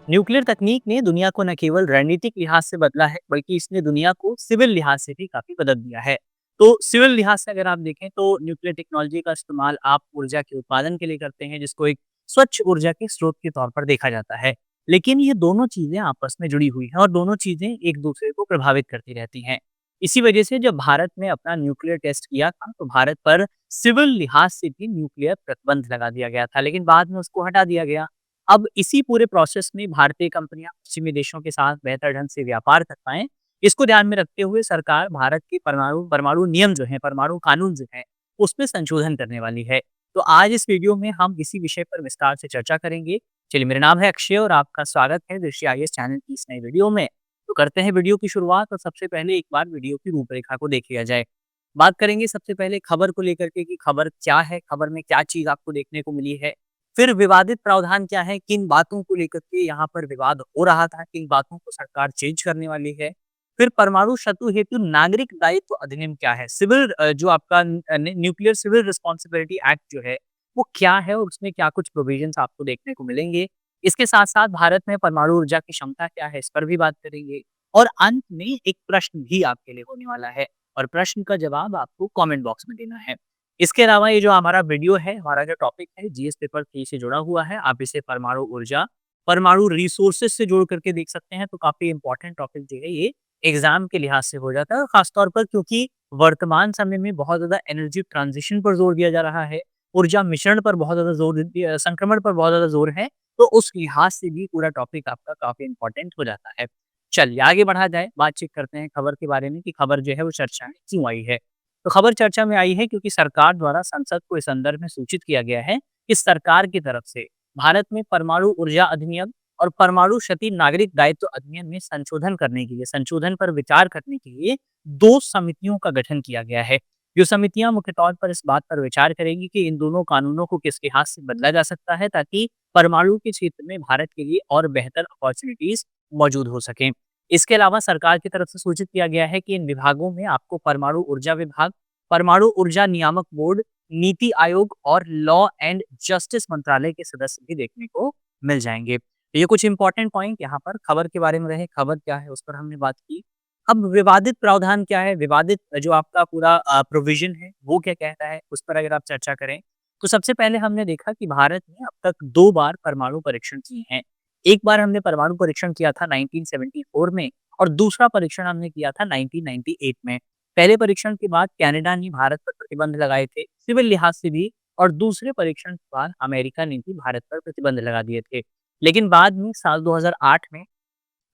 Nuclear तकनीक ने दुनिया को न केवल रणनीतिक लिहाज से बदला है, बल्कि इसने दुनिया को सिविल लिहाज से भी काफी बदल दिया है। तो सिविल लिहाज से अगर आप देखें तो न्यूक्लियर टेक्नोलॉजी का इस्तेमाल आप ऊर्जा के उत्पादन के लिए करते हैं, जिसको एक स्वच्छ ऊर्जा के स्रोत के तौर पर देखा जाता है। लेकिन ये दोनों चीजें आपस में जुड़ी हुई हैं और दोनों चीजें एक दूसरे को प्रभावित करती रहती हैं। इसी वजह से जब भारत ने अपना न्यूक्लियर टेस्ट किया था, तो भारत पर सिविल लिहाज से भी न्यूक्लियर प्रतिबंध लगा दिया गया था, लेकिन बाद में उसको हटा दिया गया। अब इसी पूरे प्रोसेस में भारतीय कंपनियां पश्चिमी देशों के साथ बेहतर ढंग से व्यापार कर पाएँ, इसको ध्यान में रखते हुए सरकार भारत के परमाणु परमाणु नियम जो हैं, परमाणु कानून जो हैं, उसमें संशोधन करने वाली है। तो आज इस वीडियो में हम इसी विषय पर विस्तार से चर्चा करेंगे। चलिए, मेरा नाम है अक्षय और आपका स्वागत है दृष्टि आईएएस चैनल की इस नई वीडियो में। तो करते हैं वीडियो की शुरुआत और सबसे पहले एक बार वीडियो की रूपरेखा को देख लिया जाए। बात करेंगे सबसे पहले खबर को लेकर के कि खबर क्या है, खबर में क्या चीज़ आपको देखने को मिली है। फिर विवादित प्रावधान क्या है, किन बातों को लेकर के यहाँ पर विवाद हो रहा था, किन बातों को सरकार चेंज करने वाली है। फिर परमाणु शत्रु हेतु नागरिक दायित्व अधिनियम क्या है, सिविल जो आपका न्यूक्लियर सिविल रिस्पॉन्सिबिलिटी एक्ट जो है, वो क्या है और उसमें क्या कुछ प्रोविजंस आपको देखने को मिलेंगे। इसके साथ-साथ भारत में परमाणु ऊर्जा की क्षमता क्या है, इस पर भी बात करेंगे। और अंत में एक प्रश्न भी आपके लिए होने वाला है और प्रश्न का जवाब आपको कमेंट बॉक्स में देना है। इसके अलावा ये जो हमारा वीडियो है, हमारा जो टॉपिक है जीएस पेपर 3 से जुड़ा हुआ है। आप इसे परमाणु ऊर्जा, परमाणु रिसोर्सेज़ से जोड़ करके देख सकते हैं, तो काफ़ी इम्पोर्टेंट टॉपिक जो है ये एग्ज़ाम के लिहाज से हो जाता है और ख़ास तौर पर क्योंकि वर्तमान समय में बहुत ज़्यादा एनर्जी ट्रांज़िशन पर ज़ोर दिया जा रहा है, ऊर्जा मिश्रण पर बहुत ज़्यादा ज़ोर संक्रमण पर बहुत ज़्यादा ज़ोर है, तो उस लिहाज से भी पूरा टॉपिक आपका काफ़ी इम्पोर्टेंट हो जाता है। चलिए आगे बढ़ा जाए, बातचीत करते हैं खबर के बारे में कि खबर जो है वो चर्चा में क्यों आई है। तो खबर चर्चा में आई है क्योंकि सरकार द्वारा संसद को इस संदर्भ में सूचित किया गया है कि सरकार की तरफ से भारत में परमाणु ऊर्जा अधिनियम और परमाणु क्षति नागरिक दायित्व अधिनियम में संशोधन करने के लिए, संशोधन पर विचार करने के लिए 2 समितियों का गठन किया गया है। जो समितियां मुख्य तौर पर इस बात पर विचार करेंगी कि इन दोनों कानूनों को किस लिहाज से बदला जा सकता है, ताकि परमाणु के क्षेत्र में भारत के लिए और बेहतर अपॉर्चुनिटीज मौजूद हो सकें। इसके अलावा सरकार की तरफ से सूचित किया गया है कि इन विभागों में आपको परमाणु ऊर्जा विभाग, परमाणु ऊर्जा नियामक बोर्ड, नीति आयोग और लॉ एंड जस्टिस मंत्रालय के सदस्य भी देखने को मिल जाएंगे। तो ये कुछ इंपॉर्टेंट पॉइंट यहाँ पर खबर के बारे में रहे। खबर क्या है उस पर हमने बात की। अब विवादित प्रावधान क्या है, विवादित जो आपका पूरा प्रोविजन है वो क्या कहता है, उस पर अगर आप चर्चा करें तो सबसे पहले हमने देखा कि भारत ने अब तक 2 बार परमाणु परीक्षण किए हैं। एक बार हमने परमाणु परीक्षण किया था 1974 में और दूसरा परीक्षण हमने किया था 1998 में। पहले परीक्षण के बाद कनाडा ने भारत पर प्रतिबंध लगाए थे, सिविल लिहाज से भी, और दूसरे परीक्षण के बाद अमेरिका ने भी भारत पर प्रतिबंध लगा दिए थे। लेकिन बाद में साल 2008 में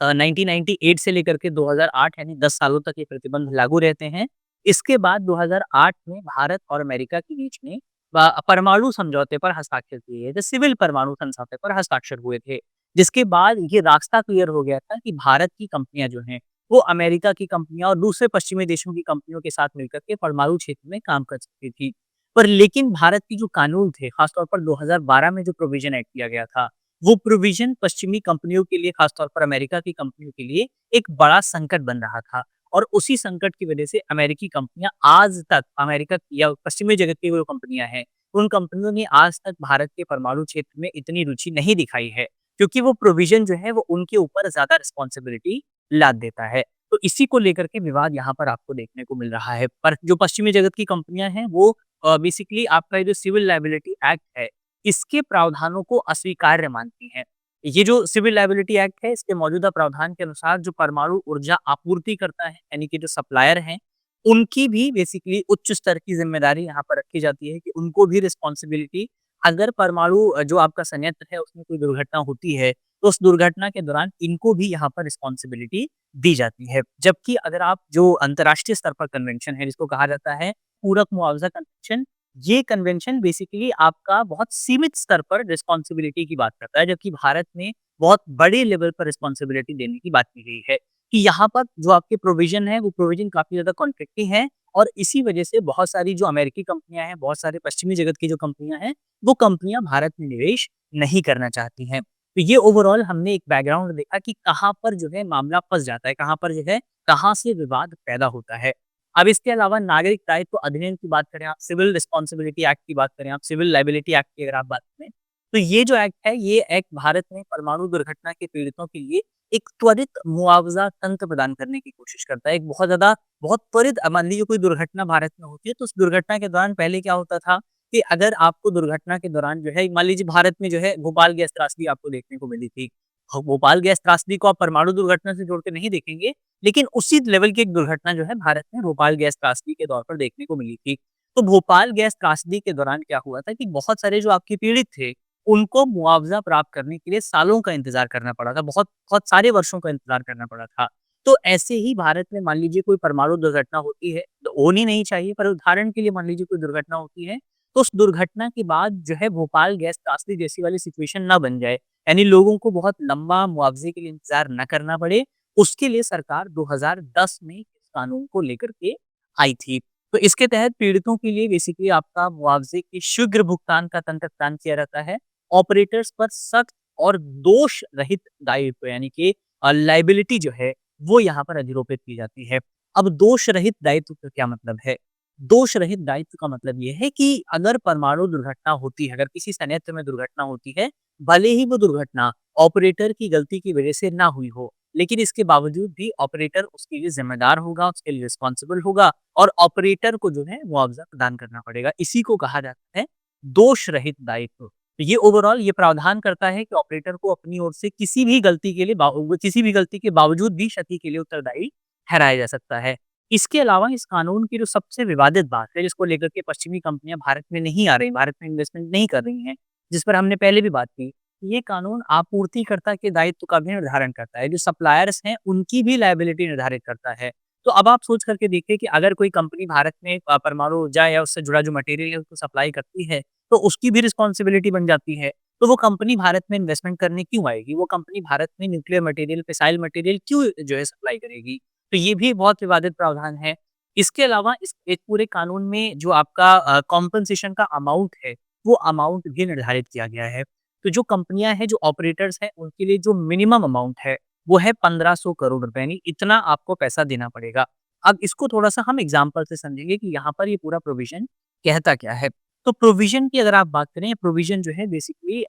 1998 से लेकर के 2008 यानी 10 सालों तक ये प्रतिबंध लागू रहते हैं। इसके बाद 2008 में भारत और अमेरिका के बीच में परमाणु समझौते पर हस्ताक्षर किए गए थे, सिविल परमाणु समझौते पर हस्ताक्षर हुए थे। जिसके बाद ये रास्ता क्लियर हो गया था कि भारत की कंपनियां जो हैं, वो अमेरिका की कंपनियां और दूसरे पश्चिमी देशों की कंपनियों के साथ मिलकर के परमाणु क्षेत्र में काम कर सकती थी। पर लेकिन भारत की जो कानून थे, खासतौर पर 2012 में जो प्रोविजन ऐड किया गया था, वो प्रोविज़न पश्चिमी कंपनियों के लिए, खासतौर पर अमेरिका की कंपनियों के लिए एक बड़ा संकट बन रहा था और उसी संकट की वजह से अमेरिकी कंपनियां आज तक, अमेरिका या पश्चिमी जगत की जो कंपनियां हैं, उन कंपनियों ने आज तक भारत के परमाणु क्षेत्र में इतनी रुचि नहीं दिखाई है, क्योंकि वो प्रोविज़न जो है वो उनके ऊपर ज़्यादा रिस्पॉन्सिबिलिटी लाद देता है। तो इसी को लेकर के विवाद यहाँ पर आपको देखने को मिल रहा है। पर जो पश्चिमी जगत की कंपनियां हैं वो बेसिकली आपका ये जो सिविल लायबिलिटी एक्ट है, इसके प्रावधानों को अस्वीकार्य मानती हैं। ये जो सिविल लायबिलिटी एक्ट है, इसके मौजूदा प्रावधान के अनुसार जो परमाणु ऊर्जा आपूर्ति करता है, यानी कि जो सप्लायर हैं, उनकी भी बेसिकली उच्च स्तर की ज़िम्मेदारी यहाँ पर रखी जाती है कि उनको भी रिस्पॉन्सिबिलिटी, अगर परमाणु जो आपका संयंत्र है उसमें कोई दुर्घटना होती है, तो उस दुर्घटना के दौरान इनको भी यहाँ पर रिस्पॉन्सिबिलिटी दी जाती है। जबकि अगर आप जो अंतर्राष्ट्रीय स्तर पर कन्वेंशन है, जिसको कहा जाता है पूरक मुआवजा कन्वेंशन, ये कन्वेंशन बेसिकली आपका बहुत सीमित स्तर पर रिस्पॉन्सिबिलिटी की बात करता है, जबकि भारत में बहुत बड़े लेवल पर रिस्पॉन्सिबिलिटी देने की बात की गई है कि यहाँ पर जो आपके प्रोविजन है, वो प्रोविजन काफ़ी ज़्यादा कॉन्फ्लिक्टिंग है और इसी वजह से बहुत सारी जो अमेरिकी कंपनियाँ हैं, बहुत सारे पश्चिमी जगत की जो कंपनियाँ हैं, वो कंपनियाँ भारत में निवेश नहीं करना चाहती हैं। तो ये ओवरऑल हमने एक बैकग्राउंड देखा कि कहाँ पर जो है मामला फँस जाता है, कहाँ पर जो है, कहाँ से विवाद पैदा होता है। अब इसके अलावा नागरिक दायित्व अधिनियम की बात करें आप, सिविल रिस्पॉन्सिबिलिटी एक्ट की बात करें आप, सिविल लायबिलिटी एक्ट की अगर आप बात करें, तो ये जो एक्ट है, ये एक्ट भारत में परमाणु दुर्घटना के पीड़ितों के लिए एक त्वरित मुआवज़ा तंत्र प्रदान करने की कोशिश करता है। एक बहुत त्वरित मान लीजिए कोई दुर्घटना भारत में होती है, तो उस दुर्घटना के दौरान पहले क्या होता था कि अगर आपको दुर्घटना के दौरान जो है मान लीजिए भारत में जो है भोपाल गैस त्रासदी आपको देखने को मिली थी। भोपाल गैस त्रासदी को आप परमाणु दुर्घटना से जोड़ के नहीं देखेंगे, लेकिन उसी लेवल की एक दुर्घटना जो है भारत में भोपाल गैस त्रासदी के तौर पर देखने को मिली थी। तो भोपाल गैस त्रासदी के दौरान क्या हुआ था कि बहुत सारे जो आपके पीड़ित थे, उनको मुआवज़ा प्राप्त करने के लिए सालों का इंतज़ार करना पड़ा था, बहुत सारे वर्षों का इंतज़ार करना पड़ा था। तो ऐसे ही भारत में मान लीजिए कोई परमाणु दुर्घटना होती है, तो होनी नहीं चाहिए पर उदाहरण के लिए मान लीजिए कोई दुर्घटना होती है, तो उस दुर्घटना के बाद जो है भोपाल गैस त्रासदी जैसी वाली सिचुएशन ना बन जाए, यानी लोगों को बहुत लंबा मुआवज़े के लिए इंतज़ार ना करना पड़े, उसके लिए सरकार 2010 में इस कानून को लेकर के आई थी। तो इसके तहत पीड़ितों के लिए बेसिकली आपका मुआवज़े के शीघ्र भुगतान का तंत्र प्रदान किया रहता है। ऑपरेटर्स पर सख्त और दोष रहित दायित्व यानी कि लायबिलिटी जो है वो यहाँ पर अधिरोपित की जाती है। अब दोष रहित दायित्व का क्या मतलब है? दोष रहित दायित्व का मतलब ये है कि अगर परमाणु दुर्घटना होती है, अगर किसी संयंत्र में दुर्घटना होती है, भले ही वो दुर्घटना ऑपरेटर की गलती की वजह से ना हुई हो, लेकिन इसके बावजूद भी ऑपरेटर उसके लिए ज़िम्मेदार होगा, उसके लिए रिस्पॉन्सिबल होगा और ऑपरेटर को जो है मुआवज़ा प्रदान करना पड़ेगा। इसी को कहा जाता है दोष रहित दायित्व। तो ये ओवरऑल ये प्रावधान करता है कि ऑपरेटर को अपनी ओर से किसी भी गलती के बावजूद भी क्षति के लिए उत्तरदायी ठहराया जा सकता है। इसके अलावा इस कानून की जो सबसे विवादित बात है, जिसको लेकर के पश्चिमी कंपनियाँ भारत में नहीं आ रही, भारत में इन्वेस्टमेंट नहीं कर रही हैं, जिस पर हमने पहले भी बात की। ये कानून आपूर्तिकर्ता के दायित्व का भी निर्धारण करता है। जो सप्लायर्स हैं, उनकी भी लायबिलिटी निर्धारित करता है। तो अब आप सोच करके देखिए कि अगर कोई कंपनी भारत में परमाणु ऊर्जा या उससे जुड़ा जो मटेरियल है, उसको सप्लाई करती है, तो उसकी भी रिस्पॉन्सिबिलिटी बन जाती है। तो वो कंपनी भारत में इन्वेस्टमेंट करने क्यों आएगी? वो कंपनी भारत में न्यूक्लियर मटेरियल, फिसाइल मटेरियल क्यों जो है सप्लाई करेगी? तो ये भी बहुत विवादित प्रावधान है। इसके अलावा इस एक पूरे कानून में जो आपका कॉम्पेंसेशन का अमाउंट है, वो अमाउंट भी निर्धारित किया गया है। तो जो कंपनियाँ हैं, जो ऑपरेटर्स हैं, उनके लिए जो मिनिमम अमाउंट है, वो है 1500 करोड़ रुपए यानी इतना आपको पैसा देना पड़ेगा। अब इसको थोड़ा-सा हम एग्ज़ाम्पल से समझेंगे कि यहाँ पर ये पूरा प्रोविज़न कहता क्या है। तो प्रोविज़न की अगर आप बात करें, प्रोविज़न जो है बेसिकली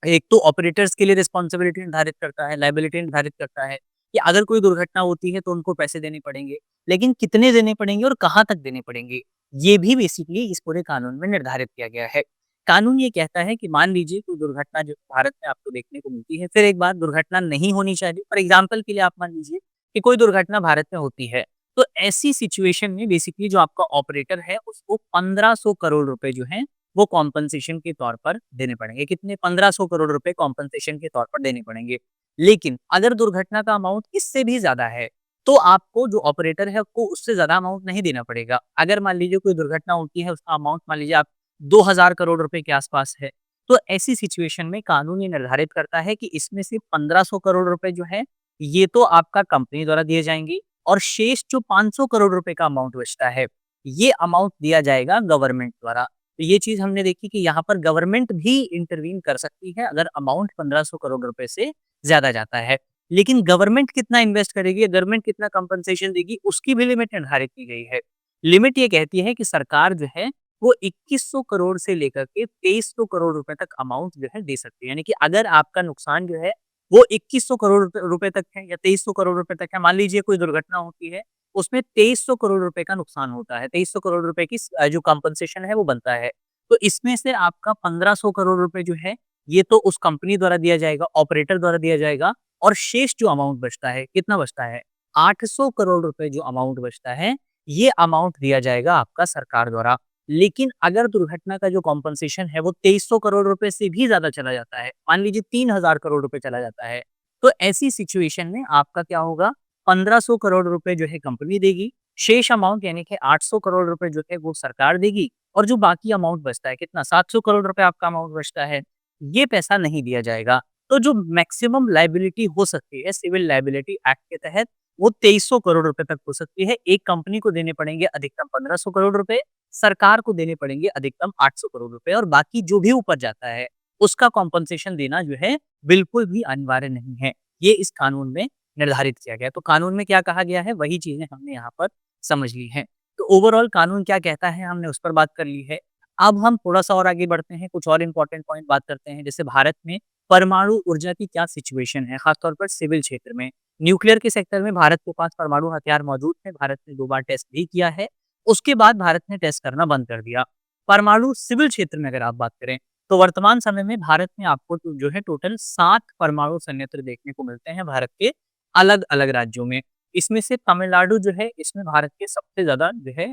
एक तो ऑपरेटर्स के लिए रिस्पॉन्सिबिलिटी निर्धारित करता है, लायबिलिटी निर्धारित करता है कि अगर कोई दुर्घटना होती है तो उनको पैसे देने पड़ेंगे। लेकिन कितने देने पड़ेंगे और कहाँ तक देने पड़ेंगे, ये भी बेसिकली इस पूरे कानून में निर्धारित किया गया है। कानून ये कहता है कि मान लीजिए कोई दुर्घटना जो भारत में आपको देखने को मिलती है, फिर एक बार दुर्घटना नहीं होनी चाहिए। फॉर एग्ज़ाम्पल के लिए आप मान लीजिए कि कोई दुर्घटना भारत में होती है, तो ऐसी सिचुएशन में बेसिकली जो आपका ऑपरेटर है उसको 1500 करोड़ रुपए जो हैं वो कॉम्पेंसेशन के तौर पर देने पड़ेंगे। कितने? 1500 करोड़ रुपए कॉम्पेंसेशन के तौर पर देने पड़ेंगे। लेकिन अगर दुर्घटना का अमाउंट इससे भी ज़्यादा है, तो आपको जो ऑपरेटर है उसको उससे ज़्यादा अमाउंट नहीं देना पड़ेगा। अगर मान लीजिए कोई दुर्घटना होती है, उसका अमाउंट मान लीजिए आप 2000 करोड़ रुपए के आस-पास है, तो ऐसी सिचुएशन में कानून ये निर्धारित करता है कि इसमें से 1500 करोड़ रुपए जो है, ये तो आपका कंपनी द्वारा दिए जाएँगे और शेष जो 500 करोड़ रुपए का अमाउंट बचता है, ये अमाउंट दिया जाएगा गवर्नमेंट द्वारा। तो ये चीज़ हमने देखी कि यहाँ पर गवर्नमेंट भी इंटरवीन कर सकती है अगर अमाउंट 1500 करोड़ रुपए से ज़्यादा जाता है। लेकिन गवर्नमेंट कितना इन्वेस्ट करेगी, गवर्नमेंट कितना कंपनसेशन देगी, उसकी भी लिमिट निर्धारित की गई है। लिमिट ये कहती है कि सरकार जो है वो 2100 करोड़ से लेकर के 2300 करोड़ रुपए तक अमाउंट जो है दे सकती है। यानी कि अगर आपका नुकसान जो है वो 2100 करोड़ रुपए तक है या 2300 करोड़ रुपए तक है, मान लीजिए कोई दुर्घटना होती है, उसमें 2300 करोड़ रुपए का नुकसान होता है, 2300 करोड़ रुपए की जो कंपनसेशन है वो बनता है। तो इसमें से आपका 1500 करोड़ रुपए जो है, ये तो उस कंपनी द्वारा दिया जाएगा, ऑपरेटर द्वारा दिया जाएगा और शेष जो अमाउंट बचता है, कितना बचता है? 800 करोड़ रुपए जो अमाउंट बचता है, ये अमाउंट दिया जाएगा आपका सरकार द्वारा। लेकिन अगर दुर्घटना का जो कॉम्पेंसेशन है वो 2300 करोड़ रुपए से भी ज़्यादा चला जाता है, मान लीजिए 3000 करोड़ रुपए चला जाता है, तो ऐसी सिचुएशन में आपका क्या होगा? 1500 करोड़ रुपए जो है कंपनी देगी, शेष अमाउंट यानी कि 800 करोड़ रुपए जो है वो सरकार देगी और जो बाकी अमाउंट बचता है कितना? 700 करोड़ रुपए आपका अमाउंट बचता है, ये पैसा नहीं दिया जाएगा। तो जो मैक्सिमम लायबिलिटी हो सकती है सिविल लायबिलिटी एक्ट के तहत वो 2300 करोड़ रुपए तक हो सकती है। एक कंपनी को देने पड़ेंगे अधिकतम 1500 करोड़ रुपए, सरकार को देने पड़ेंगे अधिकतम 800 करोड़ रुपए और बाकी जो भी ऊपर जाता है, उसका कॉम्पेंसेशन देना जो है बिल्कुल भी अनिवार्य नहीं है। ये इस कानून में निर्धारित किया गया है। तो कानून में क्या कहा गया है, वही चीज़ें हमने यहाँ पर समझ ली हैं। तो ओवरऑल कानून क्या कहता है, हमने उस पर बात कर ली है। अब हम थोड़ा-सा और आगे बढ़ते हैं, कुछ और इम्पोर्टेंट पॉइंट बात करते हैं, जैसे भारत में परमाणु ऊर्जा की क्या सिचुएशन है, खासतौर पर सिविल क्षेत्र में। न्यूक्लियर के सेक्टर में भारत के पास परमाणु हथियार मौजूद है, भारत ने 2 बार टेस्ट भी किया है, उसके बाद भारत ने टेस्ट करना बंद कर दिया। परमाणु सिविल क्षेत्र में अगर आप बात करें, तो वर्तमान समय में भारत में आपको जो है टोटल 7 परमाणु संयंत्र देखने को मिलते हैं भारत के अलग-अलग राज्यों में। इसमें से तमिलनाडु जो है, इसमें भारत के सबसे ज़्यादा जो है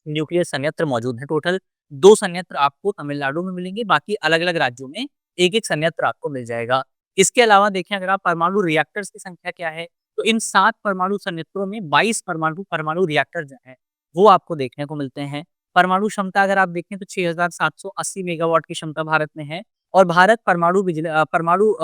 न्यूक्लियर संयंत्र मौजूद हैं। टोटल 2 संयंत्र आपको तमिलनाडु में मिलेंगे, बाकी अलग-अलग राज्यों में 1-1 संयंत्र आपको मिल जाएगा। इसके अलावा देखें अगर आप परमाणु रिएक्टर्स की संख्या क्या है, तो इन 7 परमाणु संयंत्रों में 22 परमाणु परमाणु रिएक्टर जो हैं, वो आपको देखने को मिलते हैं। परमाणु क्षमता अगर आप देखें तो 6780 मेगावाट की क्षमता भारत में है और भारत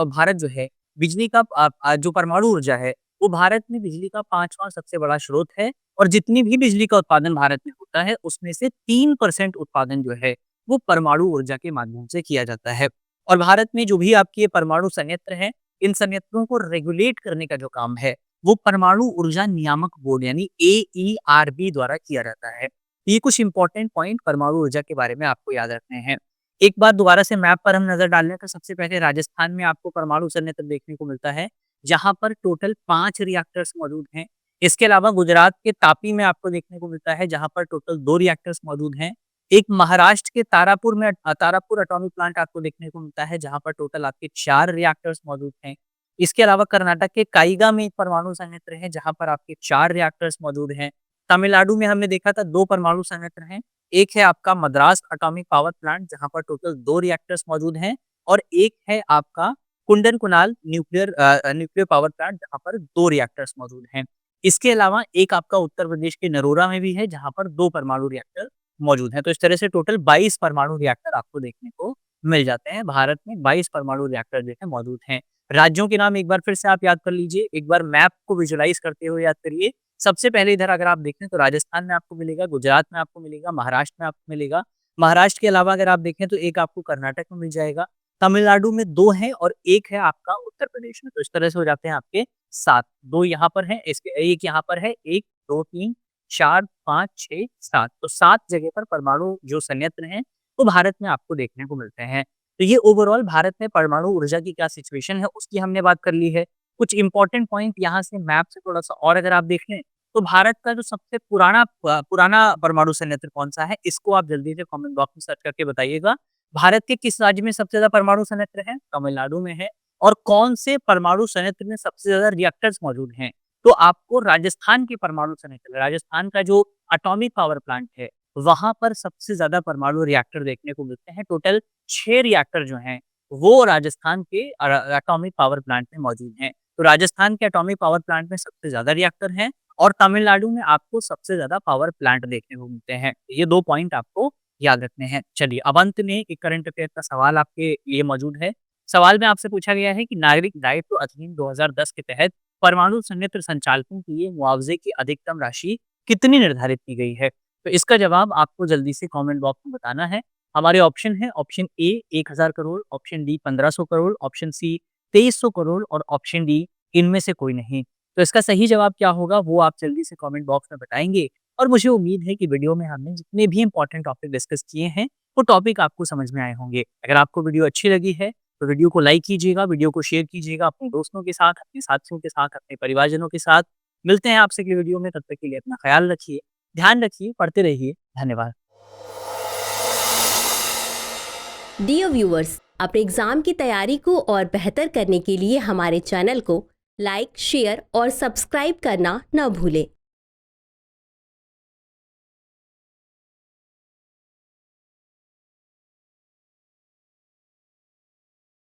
भारत जो है बिजली का जो परमाणु ऊर्जा है, वो भारत में बिजली का 5वाँ सबसे बड़ा स्रोत है और जितनी भी बिजली का उत्पादन भारत में होता है, उसमें से 3% उत्पादन जो है, वो परमाणु ऊर्जा के माध्यम से किया जाता है। और भारत में जो भी आपके ये परमाणु संयंत्र हैं, इन संयंत्रों को रेगुलेट करने का जो काम है, वो परमाणु ऊर्जा नियामक बोर्ड यानी एईआरबी द्वारा किया जाता है। ये कुछ इंपॉर्टेंट पॉइंट परमाणु ऊर्जा के बारे में आपको याद रखने हैं। एक बार दोबारा से मैप पर हम नज़र डाल लें तो सबसे पहले राजस्थान में आपको परमाणु संयंत्र देखने को मिलता है, जहाँ पर टोटल 5 रिएक्टर्स मौजूद हैं। इसके अलावा गुजरात के तापी में आपको देखने को मिलता है, जहाँ पर टोटल 2 रिएक्टर्स मौजूद हैं। एक महाराष्ट्र के तारापुर एटॉमिक प्लांट आपको देखने को मिलता है, जहाँ पर टोटल आपके 4 रिएक्टर्स मौजूद हैं। इसके अलावा कर्नाटक के काइगा में एक परमाणु संयंत्र है, जहाँ पर आपके 4 रिएक्टर्स मौजूद हैं। तमिलनाडु में हमने देखा था 2 परमाणु संयंत्र हैं। एक है आपका मद्रास एटॉमिक पावर प्लांट, जहाँ पर टोटल 2 रिएक्टर्स मौजूद हैं और एक है आपका कुंडन-कुणाल न्यूक्लियर पावर प्लांट, जहाँ पर 2 रिएक्टर्स मौजूद हैं। इसके अलावा एक आपका उत्तर प्रदेश के नरोरा में भी है, जहाँ पर 2 परमाणु रिएक्टर मौजूद हैं। तो इस तरह से टोटल 22 परमाणु रिएक्टर आपको देखने को मिल जाते हैं। भारत में 22 परमाणु रिएक्टर जो है मौजूद हैं। राज्यों के नाम एक बार फिर से आप याद कर लीजिए, एक बार मैप को विजुअलाइज़ करते हुए याद करिए। सबसे पहले इधर अगर आप देखें तो राजस्थान में आपको मिलेगा, गुजरात में आपको मिलेगा, महाराष्ट्र में आपको मिलेगा। महाराष्ट्र के अलावा अगर आप देखें तो एक आपको कर्नाटक में मिल जाएगा, तमिलनाडु में 2 हैं और 1 है आपका उत्तर प्रदेश में। तो इस तरह से हो जाते हैं आपके 7, 2 यहाँ पर हैं, इसके 1 यहाँ पर है, 1, 2, 3, 4, 5, 6, 7 तो 7 जगह पर परमाणु जो संयंत्र हैं, वो भारत में आपको देखने को मिलते हैं। तो ये ओवरऑल भारत में परमाणु ऊर्जा की क्या सिचुएशन है, उसकी हमने बात कर ली है। कुछ इम्पोर्टेंट पॉइंट यहाँ से मैप से थोड़ा-सा और अगर आप देख लें, तो भारत का जो सबसे पुराना परमाणु संयंत्र कौन-सा है, इसको आप जल्दी से कमेंट बॉक्स में सर्च करके बताइएगा। भारत के किस राज्य में सबसे ज़्यादा परमाणु संयंत्र है? तमिलनाडु में है। और कौन से परमाणु संयंत्र में सबसे ज़्यादा रिएक्टर्स मौजूद हैं? तो आपको राजस्थान के परमाणु संयंत्र, राजस्थान का जो एटॉमिक पावर प्लांट है, वहाँ पर सबसे ज़्यादा परमाणु रिएक्टर देखने को मिलते हैं। टोटल 6 रिएक्टर जो हैं, वो राजस्थान के एटॉमिक पावर प्लांट में मौजूद हैं। तो राजस्थान के एटॉमिक पावर प्लांट में सबसे ज़्यादा रिएक्टर हैं और तमिलनाडु में आपको सबसे ज़्यादा पावर प्लांट देखने को मिलते हैं। ये 2 पॉइंट आपको याद रखने हैं। चलिए अब अंत में एक करंट अफेयर का सवाल आपके लिए मौजूद है। सवाल में आपसे पूछा गया है कि नागरिक दायित्व अधिनियम 2010 के तहत परमाणु संयंत्र संचालकों के लिए मुआवजे की अधिकतम राशि कितनी निर्धारित की गई है? तो इसका जवाब आपको जल्दी से कमेंट बॉक्स में बताना है। हमारे ऑप्शन है, option A 1000 crore, option D 1500 crore, option C 2300 crore और ऑप्शन डी इनमें से कोई नहीं। तो इसका सही जवाब क्या होगा वो आप जल्दी से कमेंट बॉक्स में बताएँगे और मुझे उम्मीद है कि वीडियो में हमने जितने भी इम्पोर्टेंट टॉपिक डिस्कस किए हैं, वो टॉपिक आपको समझ में आए होंगे। अगर आपको वीडियो अच्छी लगी है, तो वीडियो को लाइक कीजिएगा, वीडियो को शेयर कीजिएगा अपने दोस्तों के साथ, अपने साथियों के साथ, अपने परिवारजनों के साथ। मिलते हैं आपसे अगली वीडियो में, तब तक के लिए अपना ख्याल रखिए, ध्यान रखिए, पढ़ते रहिए। धन्यवाद। डियर व्यूअर्स, अपने एग्जाम की तैयारी को और बेहतर करने के लिए हमारे चैनल को लाइक, शेयर और सब्सक्राइब करना न भूलें।